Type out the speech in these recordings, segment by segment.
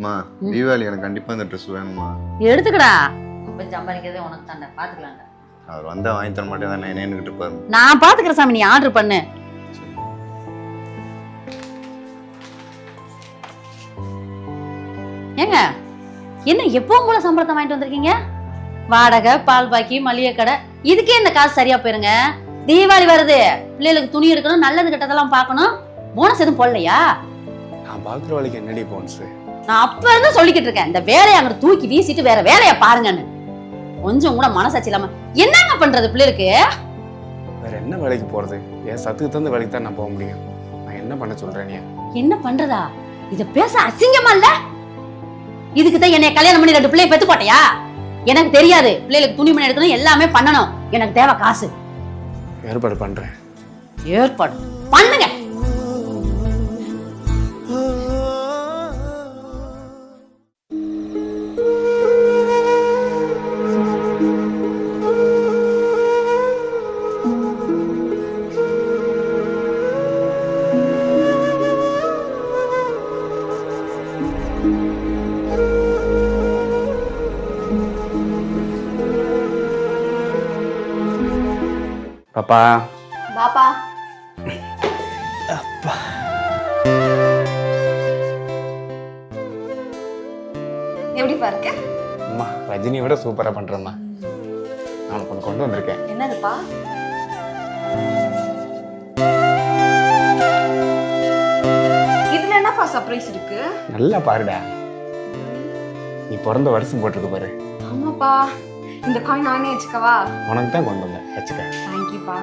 அம்மா தீபாவளி எனக்கு கண்டிப்பா இந்த ட்ரெஸ் வேணுமா? எடுத்துக்கடா. இப்ப சம்பாதிக்கிறதே உனக்கு தாண்டா, பாத்துக்கலாம்டா. அவர் வந்தா வாங்கி தர மாட்டேன் தானே நின்னுகிட்டு இருப்பாரு. நான் பாத்துக்கிறேன் சாமி, நீ ஆர்டர் பண்ணு. ஏங்க என்ன எப்பவும் போல சம்பளத்தை வாங்கிட்டு வந்திருக்கீங்க? வாடகை, பால் பாக்கி, மளிகை கடை, இதுக்கே இந்த காசு சரியா போயிருங்க. தீபாவளி வருது, பிள்ளைகளுக்கு துணி எடுக்கணும், நல்லது கெட்டதெல்லாம் பார்க்கணும். போனஸ் எதுவும் போடலையா? நான் பாக்குற வேலைக்கு என்னடி போனஸ்? நான் அப்ப இருந்து சொல்லிக்கிட்டு இருக்கேன், இந்த வேலையை அங்க தூக்கி வீசிட்டு வேற வேலையை பாருங்கன்னு. கொஞ்சம் கூட மனசாட்சி இல்லாம என்னங்க பண்றது பிள்ளைகளுக்கு? வேற என்ன வேலைக்கு போறது? என் சத்துக்கு தந்த வேலைக்கு தான் நான் போக முடியும். நான் என்ன பண்ண சொல்றேன்? நீ என்ன பண்றதா? இத பேச அசிங்கமா இல்ல? இதுக்கு தான் என்னைய கல்யாணம் பண்ணி 2 பிள்ளைய பெத்து போட்டியா? எனக்கு தெரியாது, பிள்ளைகளுக்கு துணிமணி எடுக்கணும், எல்லாமே பண்ணணும். எனக்கு தேவை காசு. ஏற்பாடு பண்றேன். ஏற்பாடு பண்ணுங்க. பாப்பா பாப்பா அப்பா எப்படி பாருக்க? அம்மா ரஜினி விட சூப்பரா பண்றேம்மா. நான் உனக்கு கொண்டு வந்திருக்கேன். என்னதுப்பா? இதுல என்னப்பா சர்ப்ரைஸ் இருக்கு? நல்லா பாருடா. நீ பிறந்த வருஷம் போட்டிருக்கு பாரு. ஆமாப்பா, இந்த காயின் நானே வச்சுக்கவா? உனக்கு தான் கொண்டு வந்தேன், வச்சுக்க. தேங்க்யூப்பா.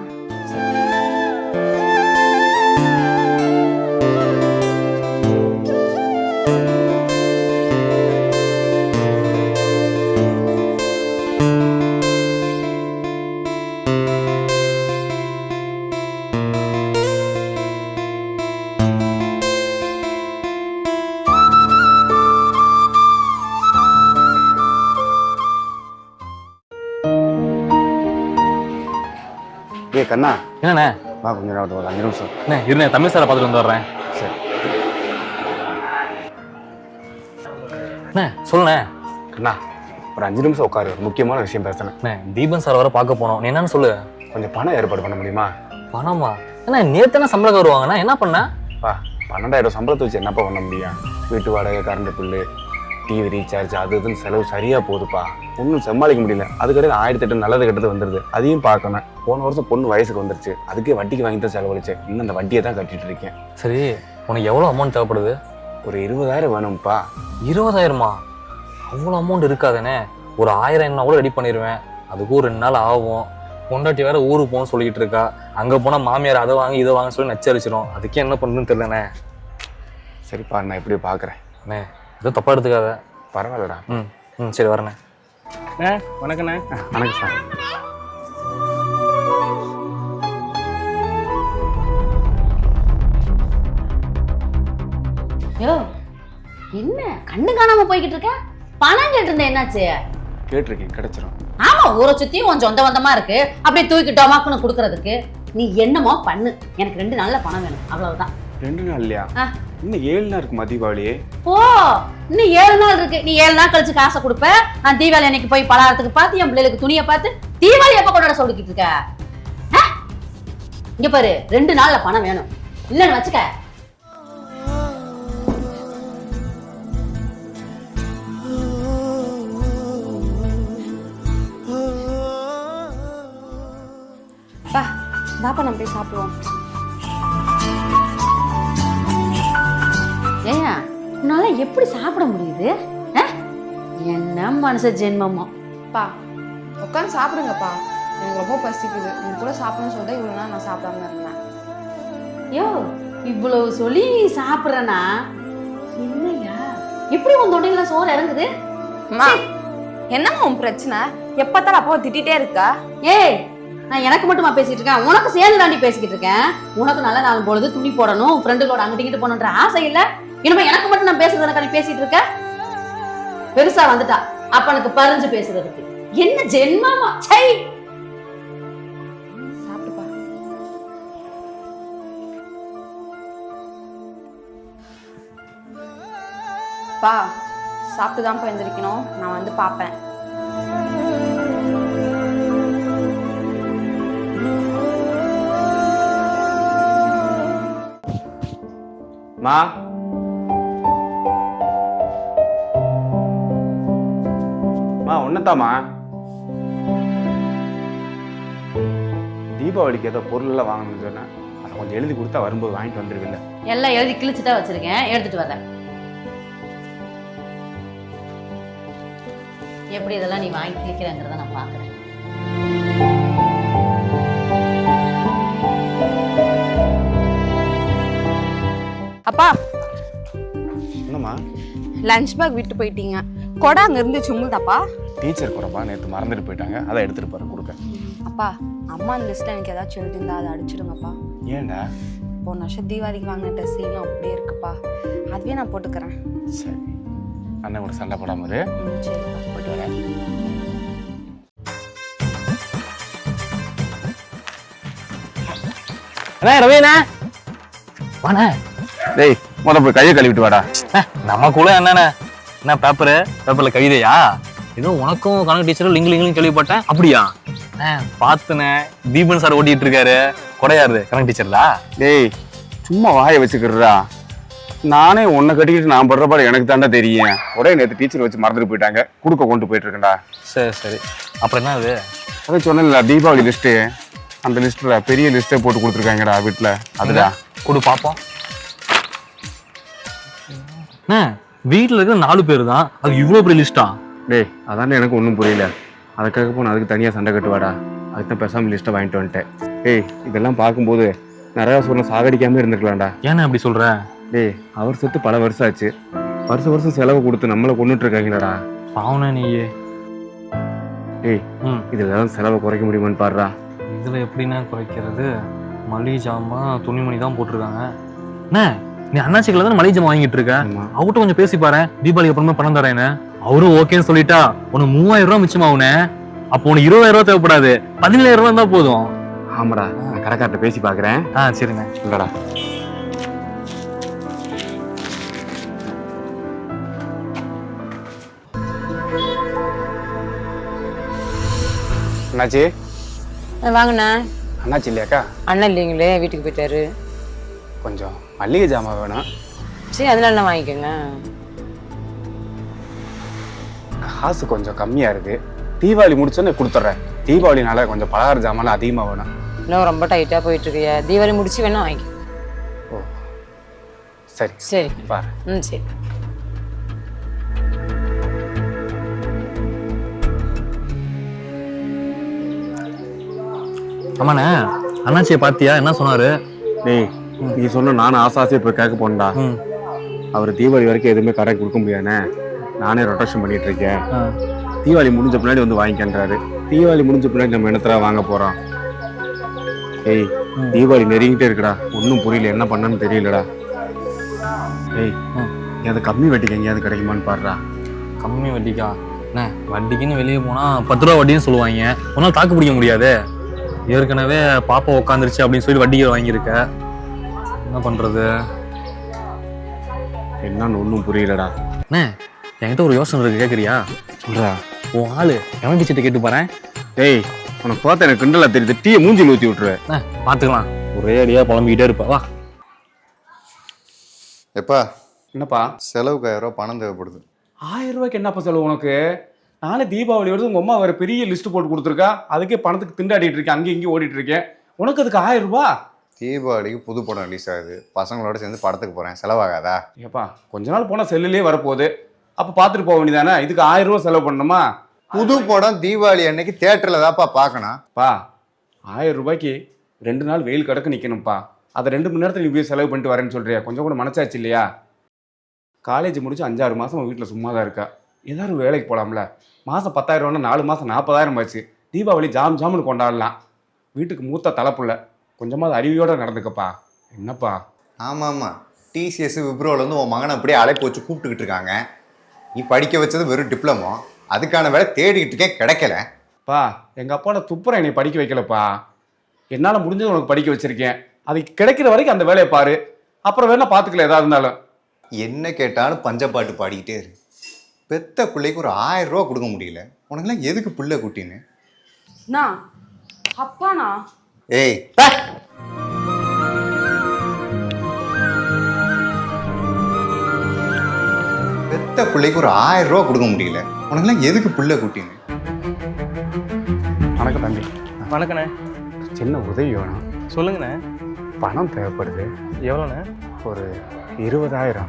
ஏய் கண்ணா, என்னண்ணே? வா கொஞ்ச நேரம் ஒரு 5 நிமிஷம். அண்ணே இருண்ணே, தமிழ் சாரை பார்த்துட்டு வந்து வர்றேன். சரி. அண்ணே சொல்லுண்ணே. கண்ணா ஒரு 5 நிமிஷம் உட்காரு, ஒரு முக்கியமான விஷயம் பேசணும். அண்ணே தீபன் சார் வர பார்க்க போனோம், நீ என்னன்னு சொல்லு. கொஞ்சம் பணம் ஏற்பாடு பண்ண முடியுமா? பணமா? அண்ணா நேத்தானே சம்பளம் வருவாங்கண்ணா, என்ன பண்ண? வா 12,000 சம்பளத்தை வச்சு என்னப்பா பண்ண முடியும்? வீட்டு வாடகை, கரண்ட் பில்லு, டிவி ரீசார்ஜ், அது இதுன்னு செலவு சரியா போகுதுப்பா. ஒன்றும் சமாளிக்க முடியல. அதுக்கடையில் 1008 நல்லது கெட்டது வந்துடுது, அதையும் பார்க்கணும். போன வருஷம் பொண்ணு வயசுக்கு வந்துருச்சு, அதுக்கே வட்டிக்கு வாங்கி தான் செலவழிச்சேன். இன்னும் அந்த வட்டியை தான் கட்டிட்டு இருக்கேன். சரி, உனக்கு எவ்வளோ அமௌண்ட் தேவைப்படுது? ஒரு 20,000 வேணும்ப்பா. 20,000மா? அவ்வளோ அமௌண்ட் இருக்காதுண்ணே. ஒரு 1000 என்ன கூட ரெடி பண்ணிடுவேன். அதுக்கும் 2 நாள் ஆகும். பொண்டாட்டி வேற ஊருக்கு போகணும்னு சொல்லிக்கிட்டு இருக்கா. அங்கே போனால் மாமியார் அதை வாங்கி இதை வாங்க சொல்லி நச்சரிச்சிடும். அதுக்கே என்ன பண்ணுன்னு தெரியலண்ணே. சரிப்பா, நான் எப்படி பார்க்குறேன். அண்ணே எதுவும் தப்பாக எடுத்துக்காத. பரவாயில்லடா. சரி வரண்ணே. வணக்கண்ணே. வணக்கம் சார். யோ என்ன கண்ணு காணாம போய்கிட்டு இருக்க? பணம் கேட்டு இருந்த என்னாச்சு? கேட்டிருக்கேன், கிடைச்சிரும். ஆமா, ஊரை சுத்தியும் கொஞ்சம் சொந்த வந்தமா இருக்கு, அப்படியே தூக்கிட்டோமாக்குன்னு கொடுக்கறதுக்கு. நீ என்னமோ பண்ணு, எனக்கு 2 நாள்ல பணம் வேணும், அவ்வளவுதான். 2 நாள் இல்லையா? இன்னும் 7 நாள் இருக்குமா தீபாவளி? ஓ இன்னும் 7 நாள் இருக்கு. நீ 7 நாள் கழிச்சு காசை கொடுப்ப. நான் தீபாவளி அன்னைக்கு போய் பலகாரத்துக்கு பார்த்து என் பிள்ளைகளுக்கு துணியை பார்த்து தீபாவளி எப்ப கொண்டாட சொல்லிக்கிட்டு இருக்க? இங்க பாரு, 2 நாள்ல பணம் வேணும், இல்லன்னு வச்சுக்க. பா பாப்பா நம்ம போய் சாப்பிடுவோம். ஏயா உன்னால எப்படி சாப்பிட முடியுது? என்ன மனுஷ ஜென்மமோ. பா உட்காந்து சாப்பிடுங்கப்பா, எனக்கு ரொம்ப பசிக்குது. நீங்க கூட சாப்பிடணும்னு சொல்லிட்டு இவ்வளவு நாள் நான் சாப்பிடாம இருந்தேன். யோ இவ்வளவு சொல்லி நீ சாப்பிடுறனா? என்னையா எப்படி உன் தொண்டையில சோறு இறங்குது? அம்மா என்னம்மா உன் பிரச்சனை? எப்பத்தாலும் அப்பாவை திட்டிகிட்டே இருக்கா? ஏய் நான் எனக்கு மட்டுமா பேசிட்டு இருக்கேன், உனக்கு சேர்ந்து தாண்டி பேசிக்கிட்டு இருக்கேன். உனக்கு நல்ல நாள் பொழுது துணி போடணும், ஃப்ரெண்டுகளோட அங்கிட்டு போகணுன்ற ஆசை இல்ல. இனிமே எனக்கு மட்டும் நான் பேசுறதுக்கான பேசிட்டு இருக்க. பெருசா வந்துட்டா அப்பனுக்கு பறிஞ்சு பேசுறதுக்கு. என்ன ஜென்மமா? சை சாப்பிடுப்பா. பா சாப்பிட்டு தான்ப்பா எந்திரிக்கணும், நான் வந்து பார்ப்பேன். மா ஒன்னதாம்மா, தீபாவளிக்கு ஏதோ பொருள் எல்லாம் வாங்கணும்னு சொன்னேன். அதை கொஞ்சம் எழுதி கொடுத்தா வரும்போது வாங்கிட்டு வந்துருவில்ல? எல்லாம் எழுதி கிழிச்சு தான் வச்சிருக்கேன், எடுத்துட்டு வரேன். எப்படி இதெல்லாம் நீ வாங்கி கிழிக்கிறேங்கிறத நான் பார்க்குறேன். அப்பா என்னம்மா? லஞ்ச் பேக் விட்டு போயிட்டீங்க, கொடை அங்கே இருந்து சும்முதாப்பா. டீச்சர் கூடப்பா நேற்று மறந்துட்டு போயிட்டாங்க, அதை எடுத்துட்டு போற கொடுக்க. அப்பா அம்மா அந்த லிஸ்ட்டில் எனக்கு ஏதாச்சும் எழுதிருந்தா அதை அடிச்சிடுங்கப்பா. ஏன்டா? போன வருஷம் தீபாவளிக்கு வாங்கின ட்ரெஸ்ஸையும் அப்படியே இருக்குப்பா, அதுவே நான் போட்டுக்கிறேன். சரி, அண்ணன் கூட சண்டை போடாம இரு. சரிப்பா, போயிட்டு வரேன். அண்ணா ரவிண்ணா வாண்ணே. டேய் முத போய் கையை கழுவிட்டு வாடா. நமக்குள்ள என்னண்ணே, என்ன பேப்பர்ல கவிதையா? ஏதோ உனக்கும் கணக்கு டீச்சரும் லிங்கு கேள்விப்பட்டேன். அப்படியா? பாத்துனே, தீபன் சார் ஓட்டிட்டு இருக்காரு. கொடையாரு கணக்கு டீச்சர்டா. டேய் சும்மா வாயை வச்சுக்கிறா. நானே உன்னை கட்டிக்கிட்டு நான் படுற பாடு எனக்கு தாண்டா தெரியும். ஒரே நேற்று டீச்சர் வச்சு மறந்துட்டு போயிட்டாங்க, கொடுக்க கொண்டு போயிட்டு இருக்கேன்டா. சரி சரி, அப்புறம் என்ன அது? அதான் சொன்னேன்ல தீபாவளி லிஸ்ட்டு, அந்த லிஸ்ட்ல பெரிய லிஸ்ட்டே போட்டு கொடுத்துருக்காங்கடா வீட்டில். அதுல கொடு பார்ப்போம். வீட்டில் இருக்கிற 4 பேர் தான், அது இவ்வளோ பெரிய லிஸ்டா? டேய் அதானே எனக்கு ஒன்றும் புரியல. அதுக்காக போன அதுக்கு தனியாக சண்டை கட்டுவாடா. அதுக்கு தான் பேசாமல் லிஸ்ட்டை வாங்கிட்டு வந்துட்டேன். டேய் இதெல்லாம் பார்க்கும்போது நிறையா சொன்ன சாகடிக்காமல் இருந்துக்கலாம்டா. ஏன்னா அப்படி சொல்ற? டேய் அவர் செத்து பல வருஷம் ஆச்சு, வருஷம் செலவு கொடுத்து நம்மளை கொண்டுட்டு இருக்காங்களாடா. பாவனே நீயே. டேய் இதில் ஏதாவது செலவை குறைக்க முடியுமான்னு பாடுறா. இதில் எப்படின்னா குறைக்கிறது? மளிகை ஜாமான் துணிமணி தான் போட்டிருக்காங்க. அண்ணே நீ அண்ணாச்சிக்கல தான் மளிகை ஜாமான் வாங்கிட்டு இருக்க, அவர்கிட்ட கொஞ்சம் பேசி பாரு. தீபாவளி அப்புறமே பணம் தரேன்னு அவரும் ஓகேன்னு சொல்லிட்டா உனக்கு 3000 ரூபாய் மிச்சமாவுனே. அப்போ உனக்கு 20000 ரூபாய் தேவைப்படாது, 17000 ரூபாய் இருந்தா போதும். ஆமாடா, நான் கடைக்கார்ட்ட பேசி பார்க்குறேன். சரிண்ணே. இல்லடா அண்ணாச்சி. வாங்கண்ணா. அண்ணாச்சி இல்லையாக்கா? அண்ணன் இல்லைங்களே, வீட்டுக்கு போயிட்டாரு. கொஞ்சம் மல்லிகை ஜாமான் வேணும். சரி அதனால நான் வாங்கிக்கோங்க. காசு கொஞ்சம் கம்மியாக இருக்குது, தீபாவளி முடிச்சோன்னே கொடுத்துட்றேன். தீபாவளினால கொஞ்சம் பலகார ஜாமான் அதிகமாக வேணும். இன்னும் ரொம்ப டைட்டாக போயிட்டு இருக்கியா, தீபாவளி முடிச்சு வேணா வாங்கிக்க. ஓ சரி சரி பாரு. சரி. ஆமாண்ணே, அண்ணாச்சியை பாத்தியா என்ன சொன்னாரு? டேய் நீ சொன்ன நானும் ஆசாசியை போய் கேட்க போனேன்டா. அவர் தீபாவளி வரைக்கும் எதுவுமே கடை கொடுக்க முடியாதுண்ணே, நானே ரொட்டேஷன் பண்ணிட்டு இருக்கேன். தீபாவளி முடிஞ்ச பின்னாடி வந்து வாங்கிக்கன்றாரு. தீபாவளி முடிஞ்ச பின்னாடி நம்ம என்னத்தர வாங்க போறோம்? ஏய் தீபாவளி நெருங்கிட்டே இருக்குடா, ஒன்றும் புரியல, என்ன பண்ணன்னு தெரியலடா. ஏய் எங்கேயாவது கம்மி வட்டிக்கு எங்கேயாவது கிடைக்குமான்னு பாடுறா. கம்மி வட்டிக்கா? அண்ணே வட்டிக்குன்னு வெளியே போனா 10 ரூபா வட்டின்னு சொல்லுவாங்க, ஒன்றால் தாக்கு பிடிக்க முடியாது. ஏற்கனவே பாப்பா உட்காந்துருச்சு அப்படின்னு சொல்லி வட்டிக்கு வாங்கியிருக்க, என்ன பண்றது? என்னன்னு ஒன்றும் புரியலடா. அண்ணே என்கிட்ட ஒரு யோசனை இருக்கு, கேட்குறியா? சொல்றா. உன் ஆளு எவன் டீச்சர்ட்ட கேட்டு பாறேன். டேய் உனக்கு பார்த்து எனக்கு கிண்டலா தெரியுது, டீயை மூஞ்சில் ஊற்றி விட்டுருவேன். பார்த்துக்கலாம், ஒரே அடியா புலம்பிக்கிட்டே இருப்பா. வா. எப்பா என்னப்பா? செலவுக்கு 1000 ரூபா பணம் தேவைப்படுது. 1000 ரூபாய்க்கு என்னப்பா செலவு உனக்கு? நானே தீபாவளி வருது, உங்க அம்மா வேற பெரிய லிஸ்ட் போட்டு கொடுத்துருக்கா, அதுக்கே பணத்துக்கு திண்டாடிட்டு இருக்கேன், அங்கேயும் இங்கேயும் ஓடிட்டு இருக்கேன். உனக்கு அதுக்கு 1000 ரூபா? தீபாவளிக்கு புது படம் ரிலீஸ் ஆகுது, பசங்களோட சேர்ந்து படத்துக்கு போகிறேன், செலவாகாதா? ஏப்பா கொஞ்ச நாள் போனால் செல்லுலேயே வரப்போகுது, அப்போ பார்த்துட்டு போக வேண்டியதானே, இதுக்கு 1000 ரூபா செலவு பண்ணணுமா? புது படம் தீபாவளி அன்னைக்கு தியேட்டரில் தான்ப்பா பார்க்கணும். பா 1000 ரூபாய்க்கு 2 நாள் வெயில் கடக்க நிற்கணும்ப்பா, அதை 2 மணி நேரத்தில் நீ போய் செலவு பண்ணிட்டு வரேன்னு சொல்கிறியா? கொஞ்சம் கூட மனசாச்சு இல்லையா? காலேஜ் முடிச்சு 5-6 மாதம் வீட்டில் சும்மா தான் இருக்கா, ஏதாவது வேலைக்கு போகலாம்ல? மாதம் 10,000 ரூபான்னா 4 மாதம் 40,000 ஆச்சு. தீபாவளி ஜாம்னு கொண்டாடலாம். வீட்டுக்கு மூத்த தலைப்புள்ள, கொஞ்சமாவது அறிவியோடு நடந்துக்கப்பா. என்னப்பா? ஆமாம் டிசிஎஸ் விப்ரோவில் வந்து உன் மகனை அப்படியே அழைப்பு வச்சு கூப்பிட்டுக்கிட்டு இருக்காங்க. நீ படிக்க வச்சது வெறும் டிப்ளமோ, அதுக்கான வேலை தேடிக்கிட்டு இருக்கேன், கிடைக்கல. பா எங்கள் அப்பாவோட துப்புரை என்னை படிக்க வைக்கலப்பா, என்னால் முடிஞ்சது உனக்கு படிக்க வச்சுருக்கேன். அது கிடைக்கிற வரைக்கும் அந்த வேலையை பாரு, அப்புறம் வேணா பார்த்துக்கல எதாக இருந்தாலும். என்ன கேட்டாலும் பஞ்சப்பாட்டு பாடிக்கிட்டே இருக்கு. பெத்த பிள்ளைக்கு ஒரு 1000 ரூபா கொடுக்க முடியல, உனக்கெல்லாம் எதுக்கு பிள்ளை குட்டின்னு? நான் அப்பாண்ணா. ஏய் பெத்த பிள்ளைக்கு ஒரு 1000 ரூபா கொடுக்க முடியல, உனக்கெல்லாம் எதுக்கு பிள்ளை குட்டின்னு? வணக்கம் தம்பி. வணக்கண்ணே. சின்ன உதவி வேணும். சொல்லுங்கண்ணே. பணம் தேவைப்படுது. எவ்வளோண்ணே? ஒரு 20,000.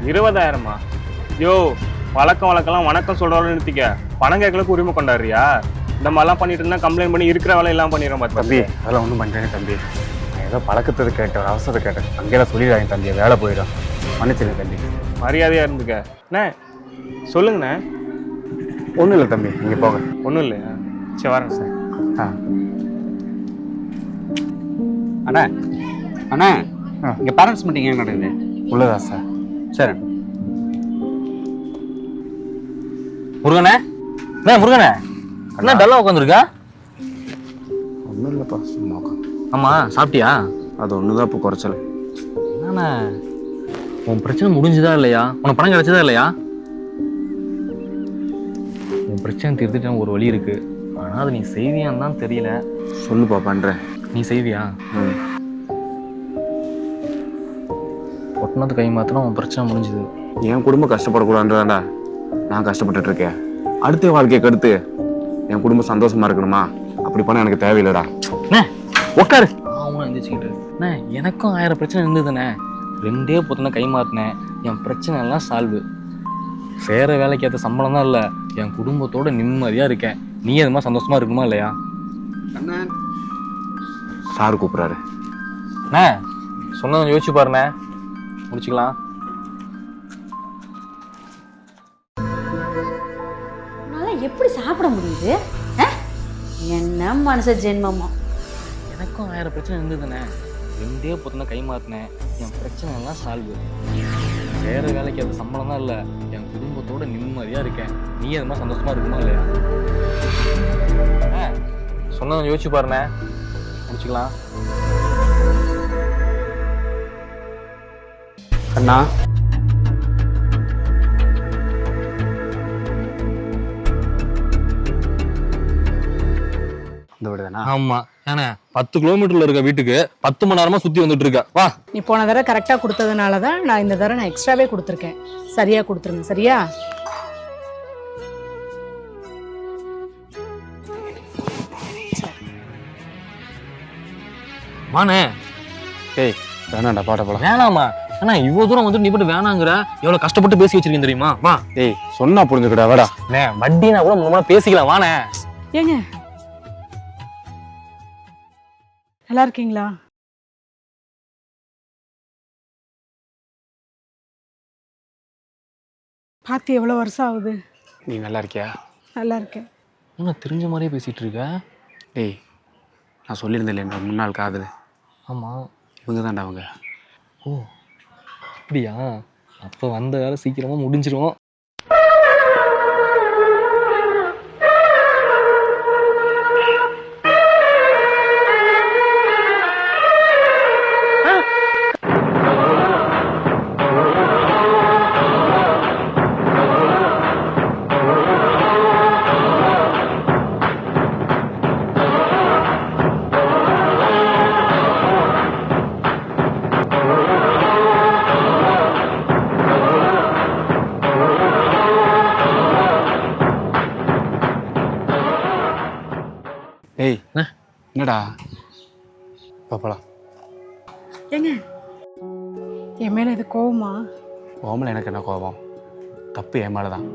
20,000மா? யோ, வழக்கம்லாம் வணக்கம் சொல்கிறவங்க நிறுத்திக்க. பணம் கேட்கறதுக்கு உரிமை கொண்டாடுறியா? இந்த மாதிரிலாம் பண்ணிட்டு இருந்தா கம்ப்ளைண்ட் பண்ணி இருக்கிற வேலை எல்லாம் பண்ணிடுறோம் பார்த்து தம்பி அதெல்லாம் ஒன்றும் பண்ணுறேங்க தம்பி. நான் ஏதோ பழக்கத்தது கேட்டேன், ஒரு அவசரத்தை கேட்டேன். அங்கேயெல்லாம் சொல்லிடுறாங்க தம்பி, வேலை போயிடும். மன்னிச்சிருங்க தம்பி. மரியாதையாக இருந்துக்க. அண்ணே சொல்லுங்கண்ணே. ஒன்றும் இல்லை தம்பி, நீங்கள் போங்க. ஒன்றும் இல்லையா? சரி வரேன் சார். ஆ அண்ணா அண்ணா ஆ. இங்கே பேரண்ட்ஸ் மீட்டிங் எங்கே நடக்குது? உள்ளதா சார்? சரி. முருகனே, முருகனே என்ன டல்லா உட்காந்துருக்கா? ஒன்றும் இல்லைப்பா, சும்மா உட்காந்து. ஆமா, சாப்பிட்டியா? அது ஒன்று தான் இப்போ குறைச்சல். என்னண்ணே, உன் பிரச்சனை முடிஞ்சுதா இல்லையா? உனக்கு பணம் கிடைச்சதா இல்லையா? உன் பிரச்சனை தீர்த்துட்டு ஒரு வழி இருக்கு, ஆனா அது நீ செய்வியான்னு தான் தெரியல. சொல்லுப்பா, பண்ணுறேன். நீ செய்வியா? ஒட்டினது கை மாத்தினா உன் பிரச்சனை முடிஞ்சுது. என் குடும்பம் கஷ்டப்படக்கூடாதுன்றதாண்டா நான் கஷ்டப்பட்டுட்டு இருக்கேன். அடுத்த வாழ்க்கையை கடுத்து என் குடும்பம் சந்தோஷமா இருக்கணுமா? அப்படி பண்ண எனக்கு தேவையில்லடா. உட்காரு. அவனும் எந்திரிச்சுக்கிட்டு எனக்கும் 1000 பிரச்சனை இருந்ததுண்ணே. 2 பொத்தனை கை மாத்தினேன், என் பிரச்சனை எல்லாம் சால்வு. சேர வேலைக்கு ஏற்ற சம்பளம் தான் இல்லை, என் குடும்பத்தோட நிம்மதியா இருக்கேன். நீ அது மாதிரி சந்தோஷமா இருக்குமா இல்லையா? அண்ணா சார் கூப்பிட்றாரு. அண்ணே சொன்னதை யோசிச்சு பாருண்ணே, முடிச்சுக்கலாம். உன்னால எப்படி சாப்பிட முடியுது? என்ன மனுஷ ஜென்மமோ. எனக்கும் 1000 பிரச்சனை இருந்ததுண்ணே. 2 பொத்தனை கை மாத்தினேன், என் பிரச்சனை எல்லாம் சால்வு. வேற வேலைக்கு ஏற்ற சம்பளம் தான் இல்லை, என் குடும்பத்தோட நிம்மதியா இருக்கேன். நீ அது மாதிரி சந்தோஷமா இருக்குமா இல்லையா? சொன்னதை யோசிச்சு பாருண்ணே, முடிச்சுக்கலாம். அண்ணா இந்த விடுதானா? ஆமா, ஏன்னா 10 கிலோமீட்டர்ல இருக்க வீட்டுக்கு 10 மணி நேரமா சுத்தி வந்துட்டு இருக்க. வா. நீ போன தடவை கரெக்டாக கொடுத்ததுனால தான் நான் இந்த தடவை நான் எக்ஸ்ட்ராவே கொடுத்துருக்கேன். சரியா கொடுத்துருங்க, சரியா? வாண்ணே. ஏய் வேணாண்டா, பாட்ட போலாம். வேணாமா? அண்ணா இவ்வளவு தூரம் வந்துட்டு நீ போட்டு வேணாங்கிற, எவ்வளவு கஷ்டப்பட்டு பேசி வச்சிருக்கேன் தெரியுமா? வா. ஏய் சொன்னா புரிஞ்சுக்கடா, வாடா. வட்டினா கூட முன்னாடி பேசிக்கலாம். வாண்ணே. ஏங்க நல்லா இருக்கீங்களா? பார்த்து எவ்வளோ வருஷம் ஆகுது? நீ நல்லா இருக்கியா? நல்லா இருக்கேன். என்ன தெரிஞ்ச மாதிரியே பேசிட்டு இருக்க? டேய் நான் சொல்லியிருந்தேன் என்ற முன்னாள் காதல், ஆமா, இவங்க தான்டா அவங்க. ஓ அப்படியா? அப்போ வந்த வேலை சீக்கிரமா முடிஞ்சிரும். ஏய் என்னடா பாப்பலாம்? ஏங்க என் மேலே இது கோவமா? கோமலை எனக்கு என்ன கோபம்? தப்பு என் மேலே தான்.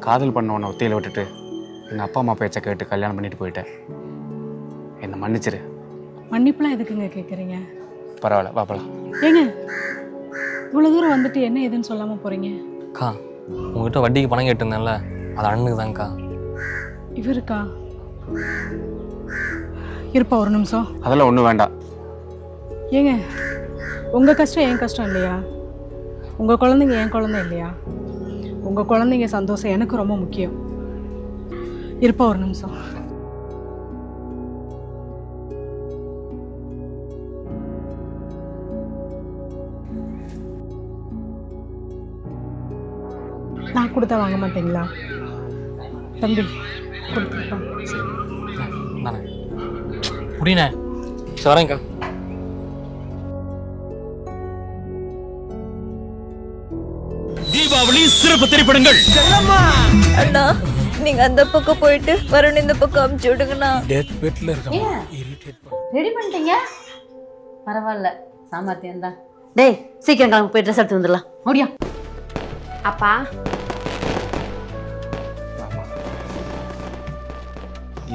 காதல் பண்ண உன்னை ஒத்தையில் விட்டுட்டு எங்கள் அப்பா அம்மா பேச்சை கேட்டு கல்யாணம் பண்ணிட்டு போயிட்டேன். என்னை மன்னிச்சிரு. மன்னிப்புலாம் எதுக்குங்க கேட்குறீங்க? பரவாயில்ல, பாப்பலாம். ஏங்க இவ்வளோ தூரம் வந்துட்டு என்ன ஏதுன்னு சொல்லாமல் போகிறீங்க? அக்கா, உங்ககிட்ட வட்டிக்கு பணம் கேட்டிருந்தேன்ல, அது அண்ணனுக்கு தான்க்கா. இவருக்கா? இருப்பா ஒரு நிமிஷம். அதெல்லாம் ஒன்றும் வேண்டாம். ஏங்க உங்கள் கஷ்டம் என் கஷ்டம் இல்லையா? உங்கள் குழந்தைங்க என் குழந்தை இல்லையா? உங்கள் குழந்தைங்க சந்தோஷம் எனக்கு ரொம்ப முக்கியம். இருப்பா ஒரு நிமிஷம். நான் கொடுத்தா வாங்க மாட்டீங்களா? தம்பி கொடுத்துருப்பா. நானே முடினே வரேங்க்கா. தீபாவளி சிறப்பு திரைப்படங்கள். அண்ணா நீங்க அந்த பக்கம் போயிட்டு வருண் இந்த பக்கம் அமுச்சு விடுங்கண்ணா. ரெடி பண்ணிட்டீங்க? பரவாயில்ல, சாமர்த்தியம் தான். டேய் சீக்கிரம் கிளம்பி போய் ட்ரெஸ் எடுத்து வந்துடலாம். ஓடியா. அப்பா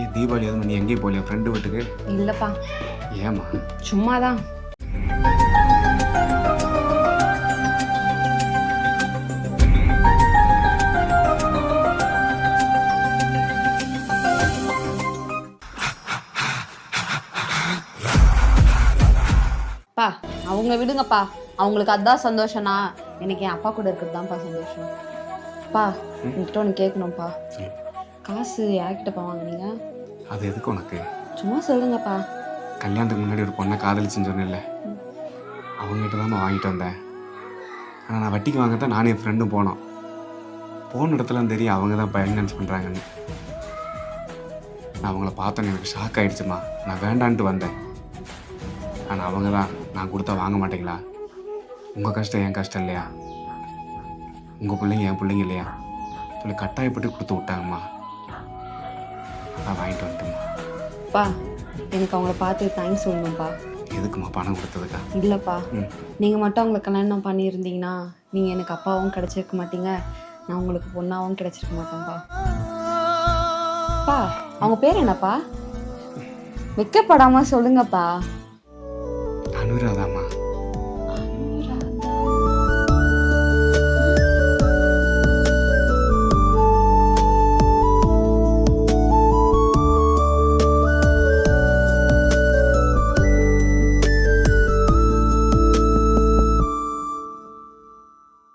ஏன் தீபாவளி அதுவும் நீ எங்கேயும் போகலையா ஃப்ரெண்டு வீட்டுக்கு? இல்லப்பா, ஏமா? சும்மாதான். பா அவங்க விடுங்கப்பா, அவங்களுக்கு அதான் சந்தோஷம்னா எனக்கு என் அப்பா கூட இருக்கிறது தான்ப்பா சந்தோஷம். பா உங்ககிட்ட ஒன்று கேட்கணும்ப்பா. காசு யார்கிட்டப்பா வாங்குனீங்க? அது எதுக்கு உனக்கு? சும்மா சொல்லுங்கப்பா. கல்யாணத்துக்கு முன்னாடி ஒரு பொண்ணை காதலிச்சுன்னு சொன்னேன்ல, அவங்ககிட்ட தான் வாங்கிட்டு வந்தேன். ஆனால் நான் வட்டிக்கு வாங்க தான் நானும் என் ஃப்ரெண்டும் போனோம். போன இடத்துல தெரியும் அவங்க தான் ஃபைனான்ஸ் பண்ணுறாங்கன்னு. நான் அவங்கள பார்த்தோன்னு எனக்கு ஷாக் ஆகிடுச்சுமா. நான் வேண்டான்ட்டு வந்தேன். ஆனால் அவங்க தான் நான் கொடுத்தா வாங்க மாட்டீங்களா? உங்கள் கஷ்டம் என் கஷ்டம் இல்லையா? உங்கள் பிள்ளைங்க என் பிள்ளைங்க இல்லையா? சொல்லி கட்டாயப்பட்டு கொடுத்து விட்டாங்கம்மா. நான் வாங்கிட்டு வந்துட்டேம்மா. பா எனக்கு அவங்கள பார்த்து தேங்க்ஸ் சொல்லணும்ப்பா. எதுக்குமா பணம் கொடுத்ததுக்கா? இல்லைப்பா, நீங்கள் மட்டும் அவங்கள கல்யாணம் பண்ணியிருந்தீங்கன்னா நீங்கள் எனக்கு அப்பாவும் கிடச்சிருக்க மாட்டீங்க, நான் உங்களுக்கு பொண்ணாவும் கிடச்சிருக்க மாட்டேன்ப்பா. பா அவங்க பேர் என்னப்பா? வைக்கப்படாமல் சொல்லுங்கப்பா. அனுராதாம்மா.